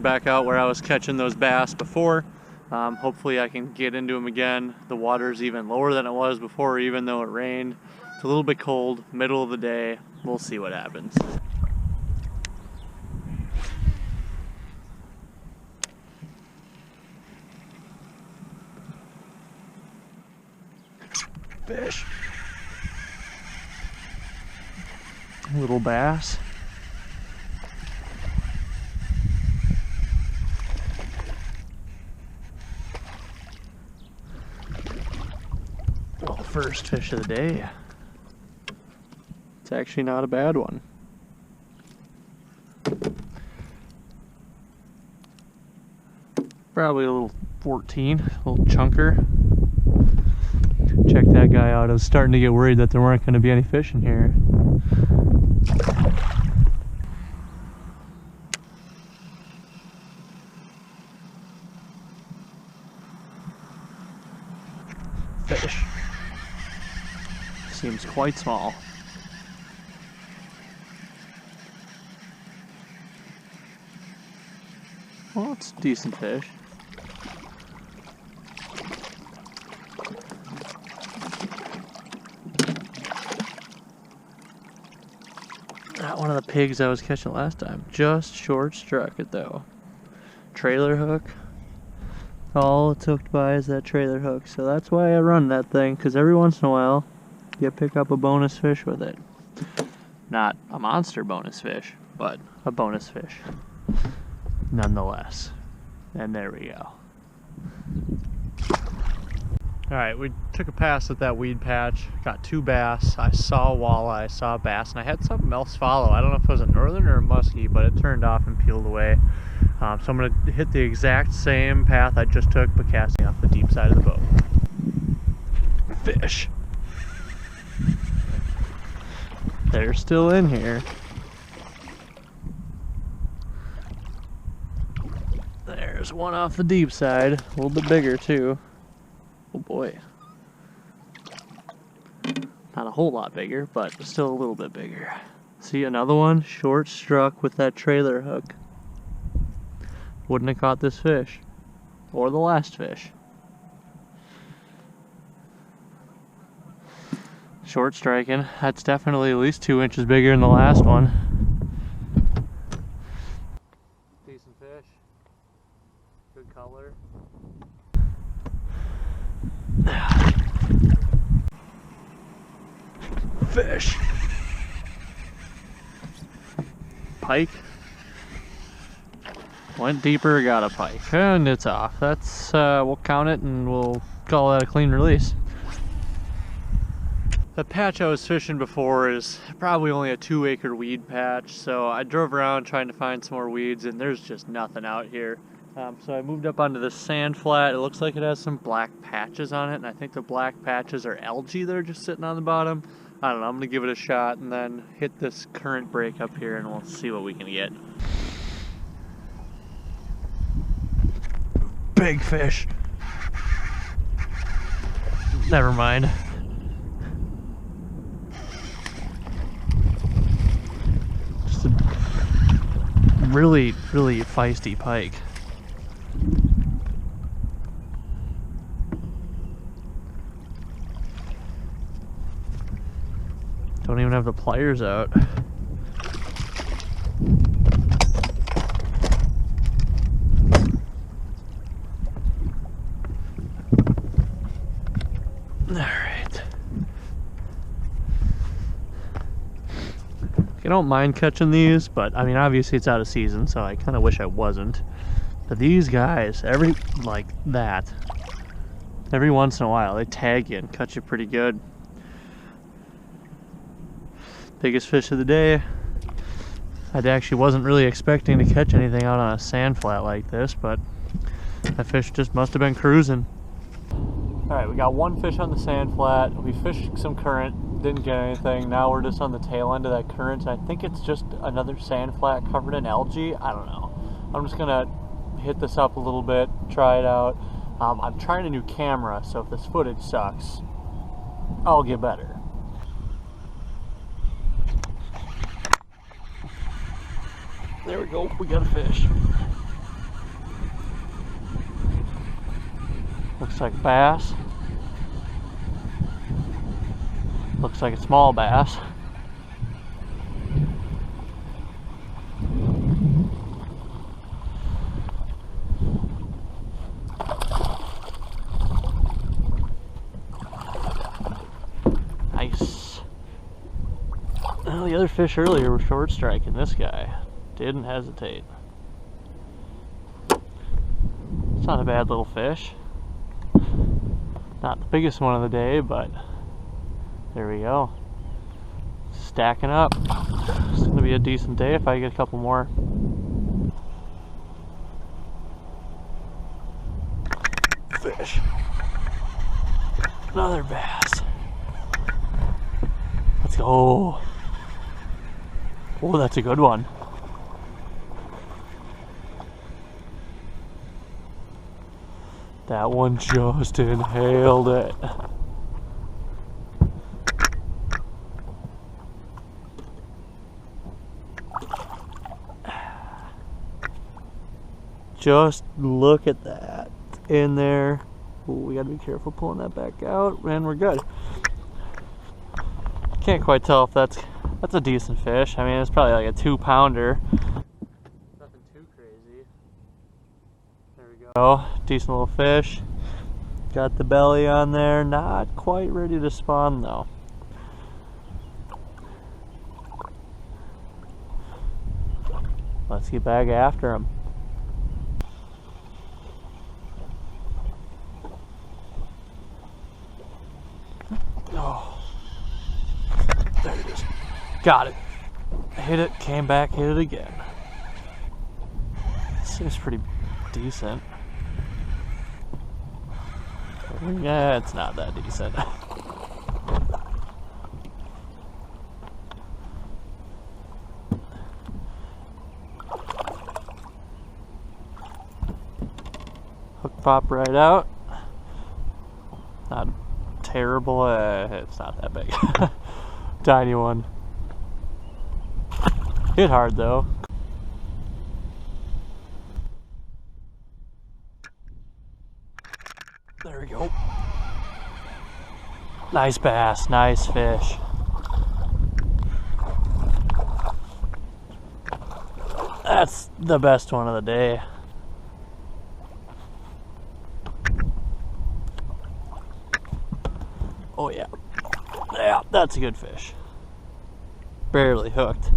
back out where I was catching those bass before. Hopefully I can get into them again. The water's even lower than it was before, even though it rained. It's a little bit cold, middle of the day. We'll see what happens. Fish. Little bass. Well, first fish of the day. It's actually not a bad one. Probably a little 14, a little chunker. Check that guy out. I was starting to get worried that there weren't going to be any fish in here. Fish. Seems quite small. Well, it's a decent fish. Not one of the pigs I was catching last time. Just short struck it though. Trailer hook. All it's hooked by is that trailer hook. So that's why I run that thing, because every once in a while you pick up a bonus fish with it. Not a monster bonus fish, but a bonus fish nonetheless. And there we go. Alright, we took a pass at that weed patch, got 2 bass, I saw a walleye, I saw a bass, and I had something else follow. I don't know if it was a northern or a muskie, but it turned off and peeled away. So I'm going to hit the exact same path I just took, but casting off the deep side of the boat. Fish. They're still in here. There's one off the deep side, a little bit bigger too. Oh boy. Not a whole lot bigger, but still a little bit bigger. See, another one short struck with that trailer hook. Wouldn't have caught this fish. Or the last fish. Short striking. That's definitely at least 2 inches bigger than the last one. Decent fish. Good color. Fish. Pike. Went deeper, got a pike, and it's off. That's we'll count it and we'll call that a clean release. The patch I was fishing before is probably only a 2-acre weed patch, so I drove around trying to find some more weeds and there's just nothing out here. So I moved up onto this sand flat. It looks like it has some black patches on it, and I think the black patches are algae that are just sitting on the bottom. I don't know, I'm gonna give it a shot and then hit this current break up here and we'll see what we can get. Big fish. Never mind. Just a really, really feisty pike. Don't even have the pliers out. Alright. I don't mind catching these, but I mean obviously it's out of season, so I kind of wish I wasn't. But these guys, every once in a while they tag you and cut you pretty good. Biggest fish of the day. I actually wasn't really expecting to catch anything out on a sand flat like this, but that fish just must have been cruising. Alright, we got one fish on the sand flat. We fished some current, didn't get anything. Now we're just on the tail end of that current, and I think it's just another sand flat covered in algae. I don't know. I'm just gonna hit this up a little bit, try it out. I'm trying a new camera, so if this footage sucks, I'll get better. There we go, we got a fish. Looks like bass. Looks like a small bass. Nice. Well, the other fish earlier were short striking. This guy didn't hesitate. It's not a bad little fish. Not the biggest one of the day, but there we go. Stacking up. It's gonna be a decent day if I get a couple more. Fish. Another bass. Let's go. Oh, that's a good one. That one just inhaled it. Just look at that in there. Ooh, we gotta be careful pulling that back out, and we're good. Can't quite tell if that's a decent fish. I mean, it's probably like a 2-pounder. Nothing too crazy. There we go. Decent little fish. Got the belly on there. Not quite ready to spawn though. Let's get back after him. Oh, there it is. Got it. Hit it, came back, hit it again. This seems pretty decent. Yeah, it's not that decent. Hook pop right out. Not terrible, it's not that big. Tiny one. Hit hard though. There we go. Nice bass, nice fish. That's the best one of the day. Oh yeah. Yeah, that's a good fish. Barely hooked.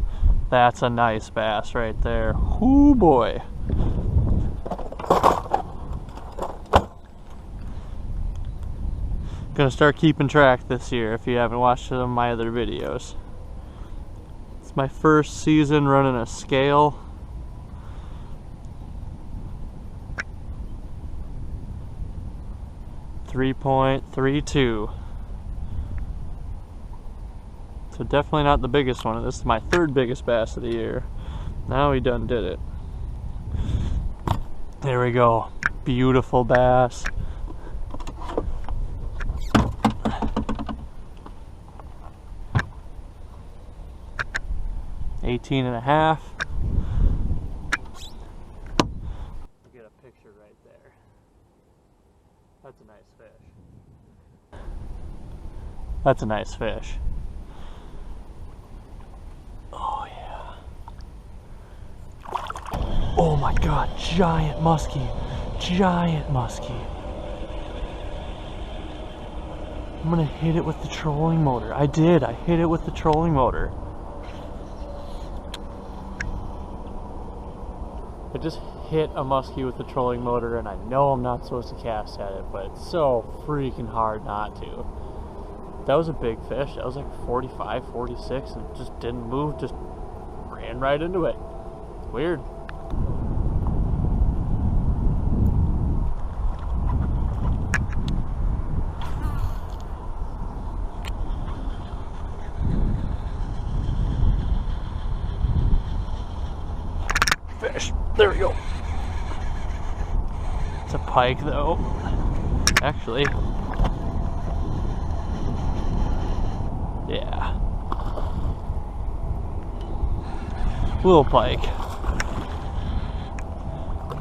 That's a nice bass right there. Ooh boy. Gonna start keeping track this year if you haven't watched some of my other videos. It's my first season running a scale. .32. So definitely not the biggest one. This is my third biggest bass of the year. Now we done did it. There we go. Beautiful bass. .18.5. Get a picture right there. That's a nice fish. That's a nice fish. Oh yeah. Oh my god, giant muskie. Giant muskie. I'm gonna hit it with the trolling motor. I did, I hit it with the trolling motor. I just hit a muskie with the trolling motor, and I know I'm not supposed to cast at it, but it's so freaking hard not to. That was a big fish. That was like 45, 46, and it just didn't move, just ran right into it. It's weird. Fish. There we go. It's a pike though. Actually. Yeah. Little pike.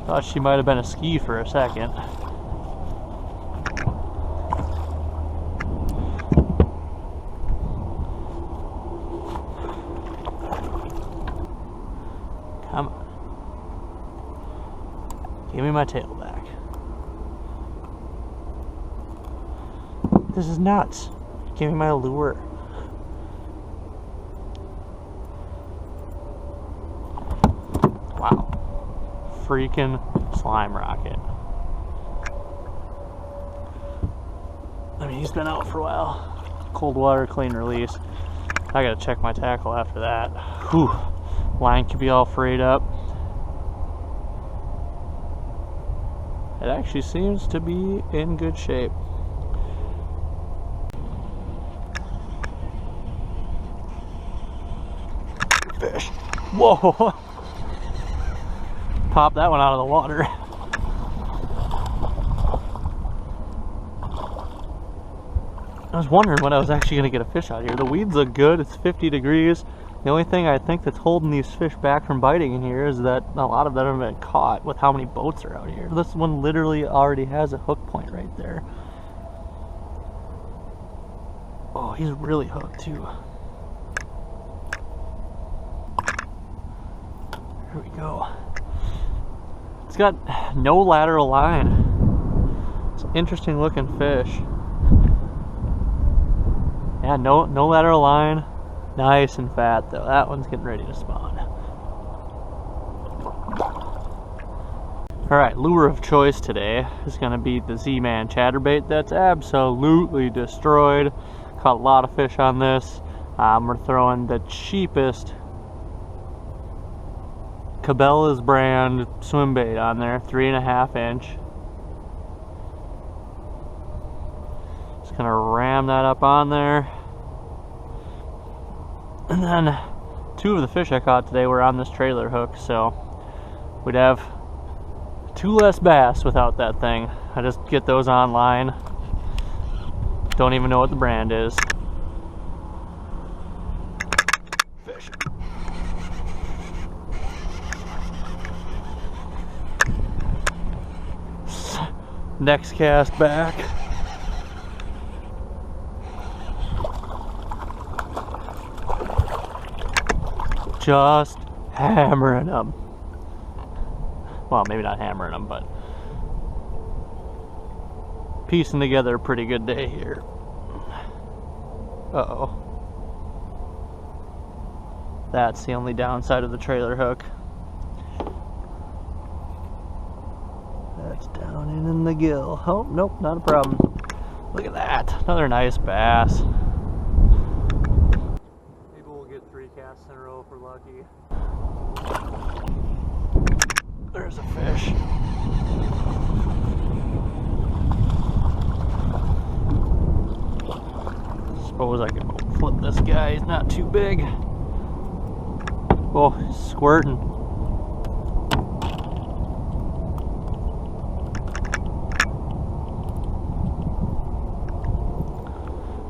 Thought she might have been a ski for a second. Give me my tail back. This is nuts. Give me my lure. Wow. Freaking slime rocket. I mean, he's been out for a while. Cold water, clean release. I gotta check my tackle after that. Whew. Line could be all frayed up. It actually seems to be in good shape. Fish. Whoa! Pop that one out of the water. I was wondering when I was actually going to get a fish out here. The weeds look good. It's 50 degrees. The only thing I think that's holding these fish back from biting in here is that a lot of them have been caught with how many boats are out here. This one literally already has a hook point right there. Oh, he's really hooked too. Here we go. It's got no lateral line. It's an interesting looking fish. Yeah, no lateral line. Nice and fat though. That one's getting ready to spawn. Alright, lure of choice today is going to be the Z-Man chatterbait. That's absolutely destroyed. Caught a lot of fish on this. We're throwing the cheapest Cabela's brand swim bait on there, 3.5 inch. Just gonna ram that up on there. And then 2 of the fish I caught today were on this trailer hook, so we'd have 2 less bass without that thing. I just get those online. Don't even know what the brand is. Fish. Next cast back. Just hammering them. Well, maybe not hammering them, but piecing together a pretty good day here. Uh-oh. That's the only downside of the trailer hook. That's down in the gill. Oh, nope, not a problem. Look at that. Another nice bass. Maybe we'll get 3 casts in a row if we're lucky. There's a fish. Suppose I can flip this guy. He's not too big. Oh, he's squirting.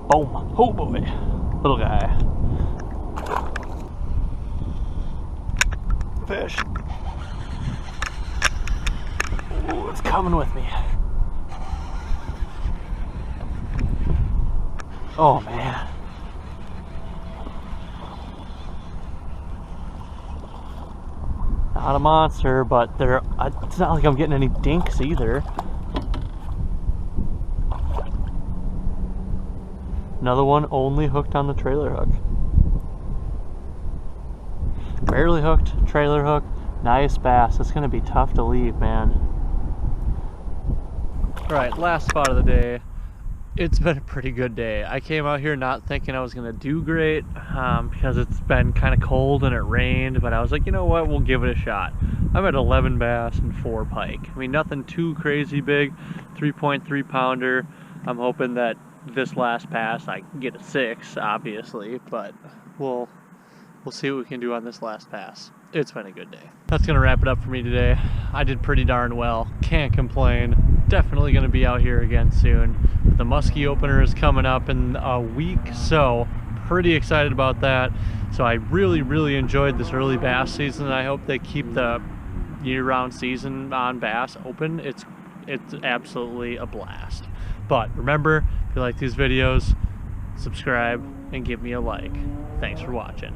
Boom. Oh boy. Little guy. Fish. Oh, it's coming with me. Oh man. Not a monster, but it's not like I'm getting any dinks either. Another one only hooked on the trailer hook. Barely hooked, trailer hook, nice bass. It's gonna be tough to leave, man. Alright, last spot of the day. It's been a pretty good day. I came out here not thinking I was gonna do great because it's been kind of cold and it rained, but I was like, you know what, we'll give it a shot. I'm at 11 bass and 4 pike. I mean, nothing too crazy big, 3.3 pounder. I'm hoping that this last pass I can get a 6, obviously, but we'll see what we can do on this last pass. It's been a good day. That's gonna wrap it up for me today. I did pretty darn well. Can't complain. Definitely gonna be out here again soon. The muskie opener is coming up in a week, so pretty excited about that. So I really enjoyed this early bass season. I hope they keep the year-round season on bass open. It's absolutely a blast. But remember, if you like these videos, subscribe and give me a like. Thanks for watching.